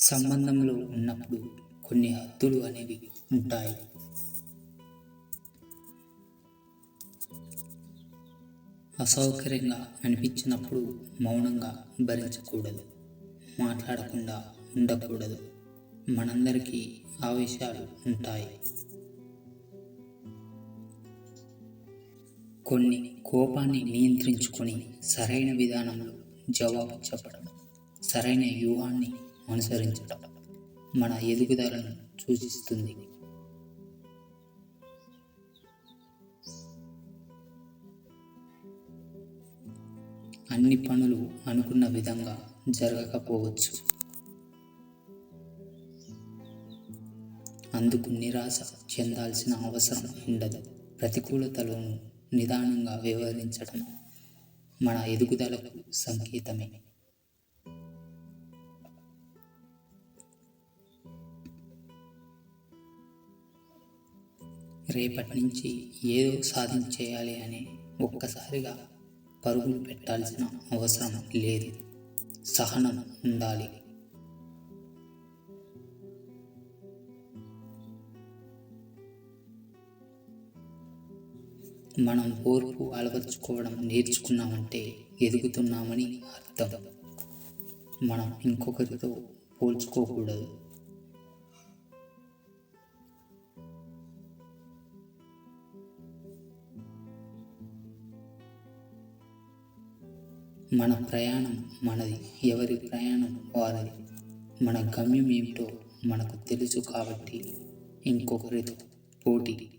సంబంధంలో ఉన్నప్పుడు కొన్ని హద్దులు అనేవి ఉంటాయి. అసౌకర్యంగా అనిపించినప్పుడు మౌనంగా భరించకూడదు, మాట్లాడకుండా ఉండకూడదు. మనందరికీ ఆవేశాలు ఉంటాయి. కొన్ని కోపాన్ని నియంత్రించుకొని సరైన విధానంలో జవాబు చెప్పడం, సరైన వ్యూహాన్ని అనుసరించడం మన ఎదుగుదలను సూచిస్తుంది. అన్ని పనులు అనుకున్న విధంగా జరగకపోవచ్చు. అందుకు నిరాశ చెందాల్సిన అవసరం ఉండదు. ప్రతికూలతలను నిదానంగా వ్యవహరించడం మన ఎదుగుదలకు సంకేతమే. రేపటి నుంచి ఏదో సాధించేయాలి అనే ఒక్కసారిగా పరుగులు పెట్టాల్సిన అవసరం లేదు. సహనం ఉండాలి. మనం ఓర్పు అలవర్చుకోవడం నేర్చుకున్నామంటే ఎదుగుతున్నామని అర్థం. మనం ఇంకొకరితో పోల్చుకోకూడదు. మన ప్రయాణం మనది, ఎవరి ప్రయాణం వారిది. మన గమ్యం ఏమిటో మనకు తెలుసు కాబట్టి ఇంకొకరితో పోటీ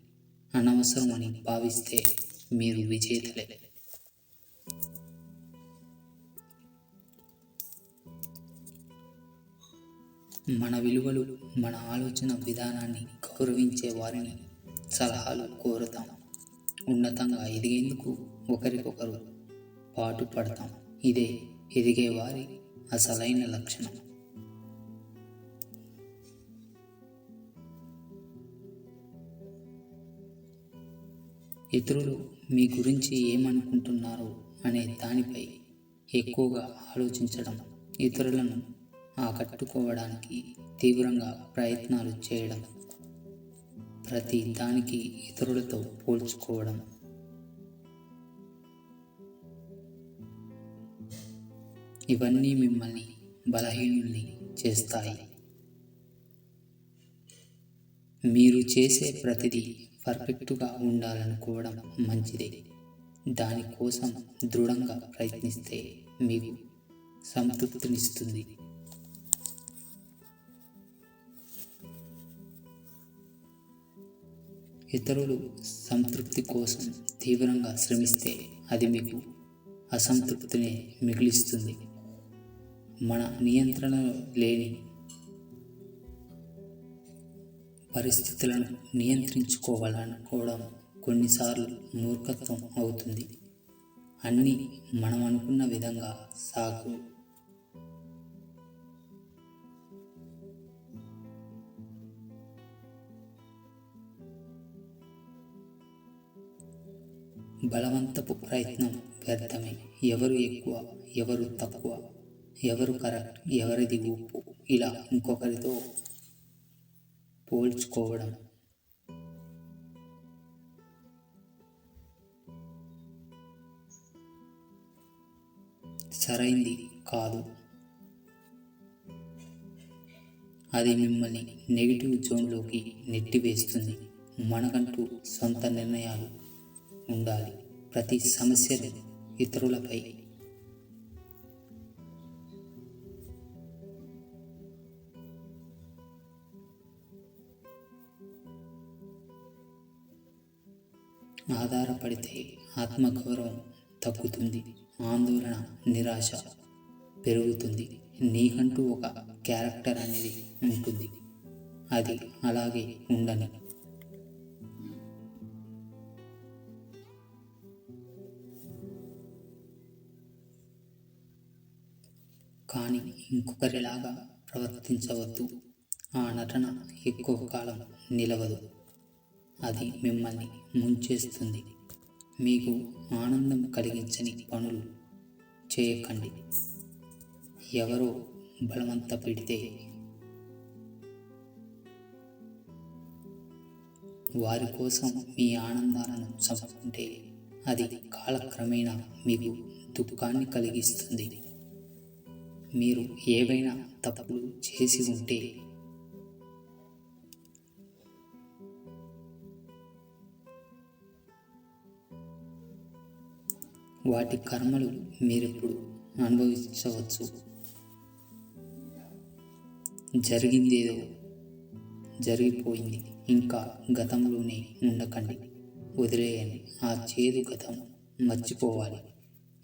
అనవసరమని భావిస్తే మీరు విజేతలే. మన విలువలు, మన ఆలోచన విధానాన్ని గౌరవించే వారిని సలహాలు కోరుతాం. ఉన్నతంగా ఎదిగేందుకు ఒకరికొకరు పాటు పడతాం. ఇదే ఎదిగేవారి అసలైన లక్షణం. ఇతరులు మీ గురించి ఏమనుకుంటున్నారు అనే దానిపై ఎక్కువగా ఆలోచించడం, ఇతరులను ఆకట్టుకోవడానికి తీవ్రంగా ప్రయత్నాలు చేయడం, ప్రతి దానికి ఇతరులతో పోల్చుకోవడం, ఇవన్నీ మిమ్మల్ని బలహీనుల్ని చేస్తాయి. మీరు చేసే ప్రతిదీ పర్ఫెక్టుగా ఉండాలనుకోవడం మంచిదే. దానికోసం దృఢంగా ప్రయత్నిస్తే మీకు సంతృప్తినిస్తుంది. ఇతరులు సంతృప్తి కోసం తీవ్రంగా శ్రమిస్తే అది మీకు అసంతృప్తిని మిగిలిస్తుంది. మన నియంత్రణలో లేని పరిస్థితులను నియంత్రించుకోవాలనుకోవడం కొన్నిసార్లు మూర్ఖత్వం అవుతుంది. అన్నీ మనం అనుకున్న విధంగా సాగు. బలవంతపు ప్రయత్నం వ్యర్థమే. ఎవరు ఎక్కువ, ఎవరు తక్కువ, ఎవరు కరెక్ట్, ఎవరిది ఉప్పు, ఇలా ఇంకొకరితో పోల్చుకోవడం సరైంది కాదు. అది మిమ్మల్ని నెగిటివ్ జోన్లోకి నెట్టివేస్తుంది. మనకంటూ సొంత నిర్ణయాలు ఉండాలి. ప్రతి సమస్యలు ఇతరులపై ఆధారపడితే ఆత్మగౌరవం తగ్గుతుంది, ఆందోళన, నిరాశ పెరుగుతుంది. నీకంటూ ఒక క్యారెక్టర్ అనేది ఉంటుంది. అది అలాగే ఉండని. కానీ ఇంకొకరిలాగా ప్రవర్తించవద్దు. ఆ నటన ఎక్కువ కాలం నిలవదు. అది మిమ్మల్ని ముంచేస్తుంది. మీకు ఆనందం కలిగించని పనులు చేయకండి. ఎవరో బలవంత పెడితే వారి కోసం మీ ఆనందాలను చంపుకుంటే అది కాలక్రమేణా మీకు దుఃఖాన్ని కలిగిస్తుంది. మీరు ఏవైనా తప్పులు చేసి ఉంటే వాటి కర్మలు మీరిప్పుడు అనుభవించవచ్చు. జరిగిందేదో జరిగిపోయింది, ఇంకా గతంలోనే ఉండకండి, వదిలేయండి. ఆ చేదు గతం మర్చిపోవాలి.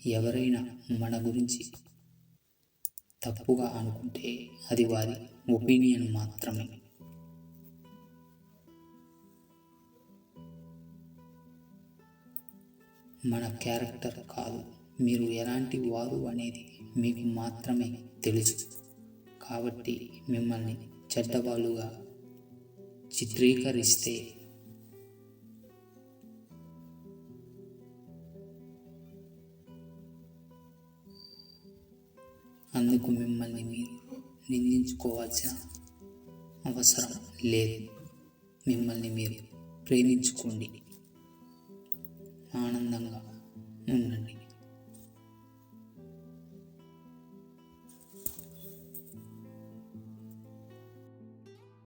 ఎవరైనా మన గురించి తప్పుగా అనుకుంటే అది వారి ఒపీనియన్ మాత్రమే. మన క్యారెక్టర్ కాదు, మీరు ఎలాంటి వారు అనేది మీకు మాత్రమే తెలుసు. కాబట్టి మిమ్మల్ని చెడ్డవాళ్ళుగా చిత్రీకరిస్తే అందుకు మిమ్మల్ని మీరు నిందించుకోవాల్సిన అవసరం లేదు. మిమ్మల్ని మీరు ప్రేమించుకోండి, ఆనందంగా ఉండండి.